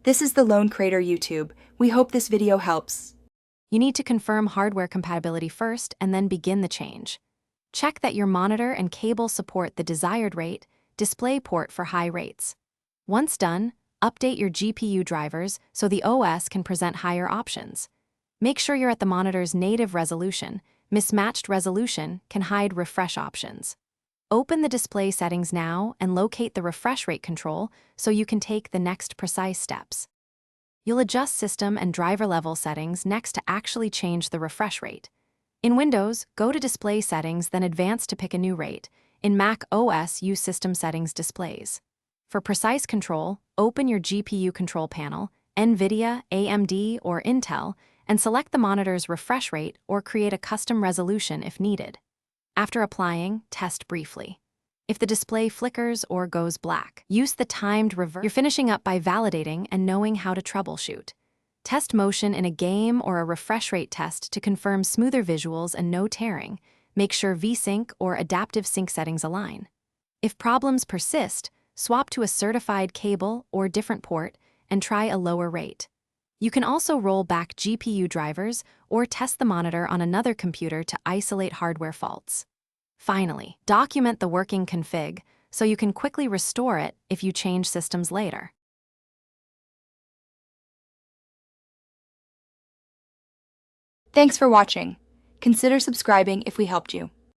This is the Lone Crater YouTube. We hope this video helps. You need to confirm hardware compatibility first and then begin the change. Check that your monitor and cable support the desired rate, display port for high rates. Once done, update your GPU drivers so the OS can present higher options. Make sure you're at the monitor's native resolution. Mismatched resolution can hide refresh options. Open the display settings now and locate the refresh rate control so you can take the next precise steps. You'll adjust system and driver level settings next to actually change the refresh rate. In Windows, go to Display Settings, then Advanced to pick a new rate. In Mac OS, use System Settings Displays. For precise control, open your GPU control panel, NVIDIA, AMD, or Intel, and select the monitor's refresh rate or create a custom resolution if needed. After applying, test briefly. If the display flickers or goes black, use the timed reverse. You're finishing up by validating and knowing how to troubleshoot. Test motion in a game or a refresh rate test to confirm smoother visuals and no tearing. Make sure VSync or adaptive sync settings align. If problems persist, swap to a certified cable or different port and try a lower rate. You can also roll back GPU drivers or test the monitor on another computer to isolate hardware faults. Finally, document the working config so you can quickly restore it if you change systems later. Thanks for watching. Consider subscribing if we helped you.